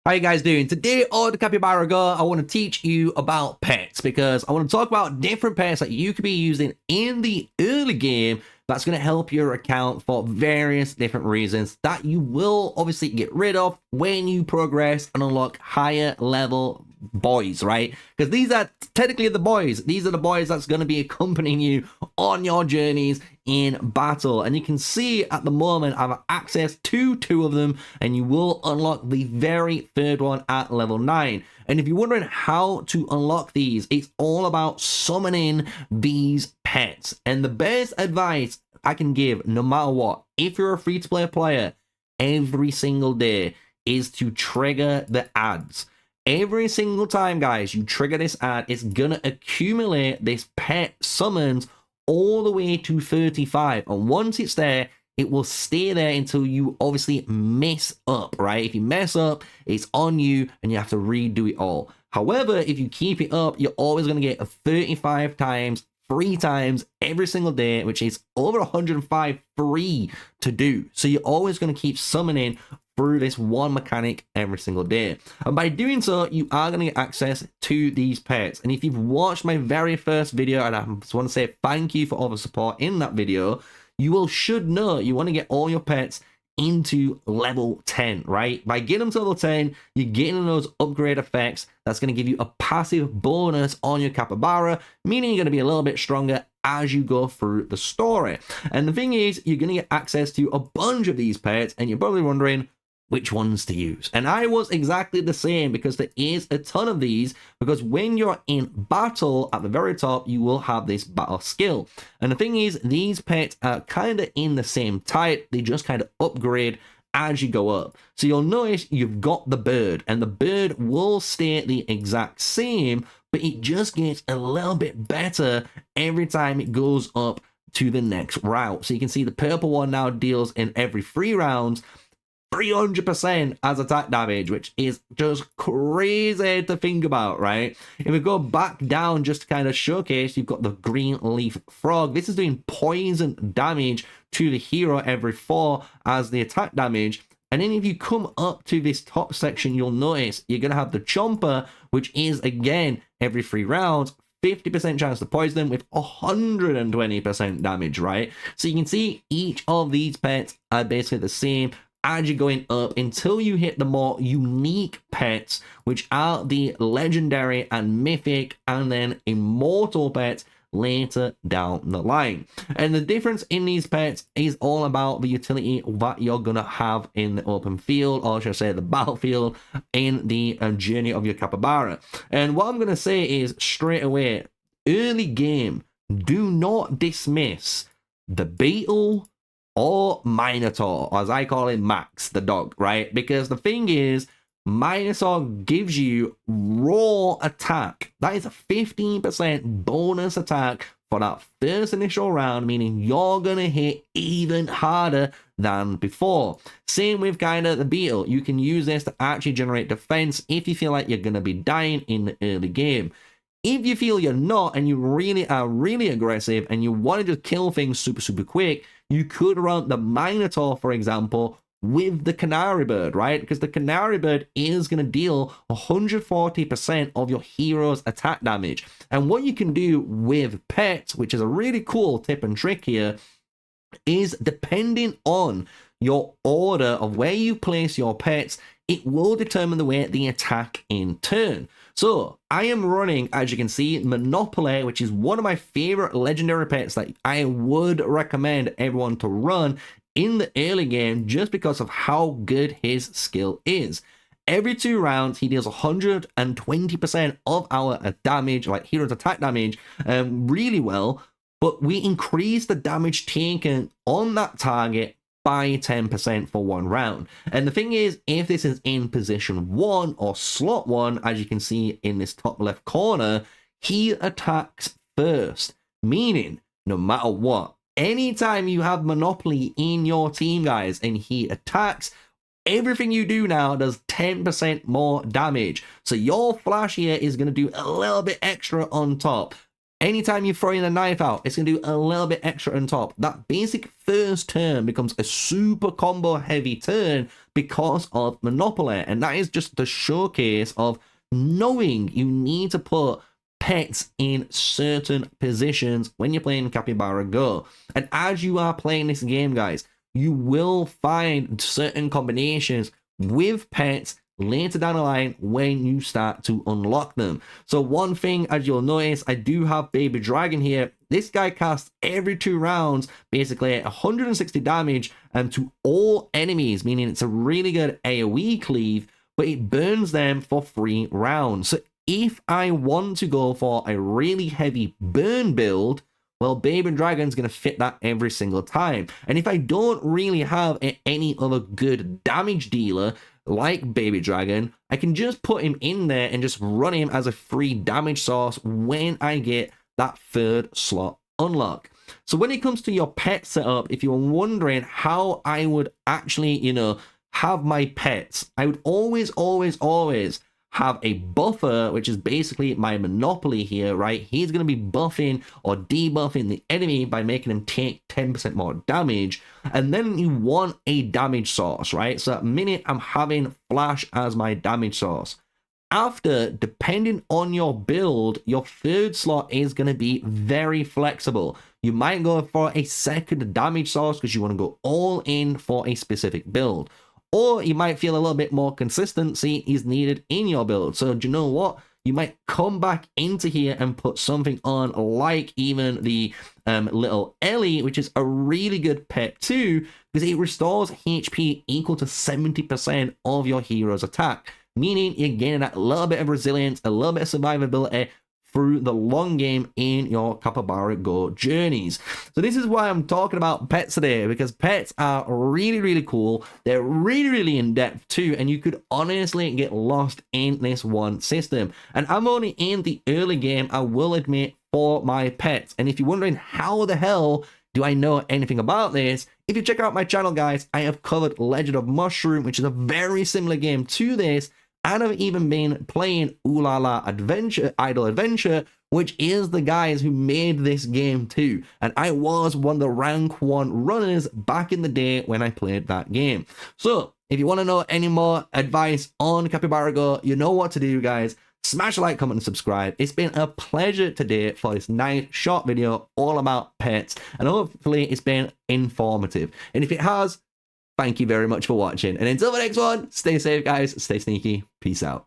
How you guys doing? Today on the Capybara Go, I want to teach you about pets because I want to talk about different pets that you could be using in the early game that's going to help your account for various different reasons that you will obviously get rid of when you progress and unlock higher level boys, right? Because these are technically the boys. These are the boys that's going to be accompanying you on your journeys in battle. And you can see at the moment I have access to two of them, and you will unlock the very third one at level 9. And if you're wondering how to unlock these, it's all about summoning these pets. And the best advice I can give, no matter what, if you're a free-to-play player, every single day is to trigger the ads. Every single time, guys, you trigger this ad, it's gonna accumulate this pet summons all the way to 35. And once it's there, it will stay there until you obviously mess up, right? If you mess up, it's on you and you have to redo it all. However, if you keep it up, you're always gonna get a 35 times, 3 times every single day, which is over 105 free to do. So you're always gonna keep summoning through this one mechanic every single day. And by doing so, you are going to get access to these pets. And if you've watched my very first video, and I just want to say thank you for all the support in that video, you should know you want to get all your pets into level 10, right? By getting them to level 10, you're getting those upgrade effects that's going to give you a passive bonus on your capybara, meaning you're going to be a little bit stronger as you go through the story. And the thing is, you're going to get access to a bunch of these pets, and you're probably wondering which ones to use. And I was exactly the same, because there is a ton of these, because when you're in battle at the very top, you will have this battle skill. And the thing is, these pets are kind of in the same type, they just kind of upgrade as you go up. So you'll notice you've got the bird, and the bird will stay the exact same, but it just gets a little bit better every time it goes up to the next route. So you can see the purple one now deals in every 3 rounds 300% as attack damage, which is just crazy to think about, right? If we go back down just to kind of showcase, you've got the green leaf frog. This is doing poison damage to the hero every 4 as the attack damage. And then if you come up to this top section, you'll notice you're going to have the chomper, which is, again, every 3 rounds, 50% chance to poison them with 120% damage, right? So you can see each of these pets are basically the same as you're going up until you hit the more unique pets, which are the legendary and mythic and then immortal pets later down the line. And the difference in these pets is all about the utility that you're gonna have in the open field, or should I say the battlefield, in the journey of your capybara. And what I'm gonna say is straight away, early game, do not dismiss the beetle or Minotaur, or as I call him, Max, the dog, right? Because the thing is, Minotaur gives you raw attack. That is a 15% bonus attack for that first initial round, meaning you're gonna hit even harder than before. Same with kind of the beetle. You can use this to actually generate defense if you feel like you're gonna be dying in the early game. If you feel you're not, and you really are really aggressive and you want to just kill things super quick, you could run the Minotaur, for example, with the Canary Bird, right? Because the Canary Bird is going to deal 140% of your hero's attack damage. And what you can do with pets, which is a really cool tip and trick here, is depending on your order of where you place your pets, it will determine the way they attack in turn. So I am running, as you can see, Monopoly, which is one of my favorite legendary pets that I would recommend everyone to run in the early game, just because of how good his skill is. Every 2 rounds, he deals 120% of our damage, like hero's attack damage, really well, but we increase the damage taken on that target by 10% for 1 round. And the thing is, if this is in position 1 or slot 1, as you can see in this top left corner, he attacks first, meaning no matter what, anytime you have Monopoly in your team, guys, and he attacks, everything you do now does 10% more damage. So your flash here is going to do a little bit extra on top. anytime you throw in a knife out, it's going to do a little bit extra on top. That basic first turn becomes a super combo heavy turn because of Monopoly. And that is just the showcase of knowing you need to put pets in certain positions when you're playing Capybara Go. And as you are playing this game, guys, you will find certain combinations with pets later down the line when you start to unlock them. So one thing, as you'll notice, I do have Baby Dragon here. This guy casts every 2 rounds, basically 160 damage to all enemies, meaning it's a really good AoE cleave, but it burns them for 3 rounds. So if I want to go for a really heavy burn build, well, Baby Dragon's going to fit that every single time. And if I don't really have any other good damage dealer like Baby Dragon, I can just put him in there and just run him as a free damage source when I get that 3rd slot unlock. So when it comes to your pet setup, if you're wondering how I would actually, have my pets, I would always have a buffer, which is basically my Monopoly here, right? He's going to be buffing or debuffing the enemy by making him take 10% more damage. And then you want a damage source, right? So at the minute, I'm having Flash as my damage source. After, depending on your build, your 3rd slot is going to be very flexible. You might go for a 2nd damage source because you want to go all in for a specific build. Or you might feel a little bit more consistency is needed in your build. So do you know what? You might come back into here and put something on like even the little Ellie, which is a really good pet too, because it restores HP equal to 70% of your hero's attack, meaning you're gaining that little bit of resilience, a little bit of survivability through the long game in your Capybara Go journeys. So this is why I'm talking about pets today, because pets are really, really cool. They're really, really in-depth too, and you could honestly get lost in this one system. And I'm only in the early game, I will admit, for my pets. And if you're wondering how the hell do I know anything about this, if you check out my channel, guys, I have covered Legend of Mushroom, which is a very similar game to this, and I've even been playing Ooh La La Adventure, Idle Adventure, which is the guys who made this game too. And I was one of the rank 1 runners back in the day when I played that game. So if you want to know any more advice on Capybara Go, you know what to do, guys. Smash a like, comment, and subscribe. It's been a pleasure today for this nice short video all about pets. And hopefully it's been informative. And if it has, thank you very much for watching. And until the next one, stay safe, guys. Stay sneaky. Peace out.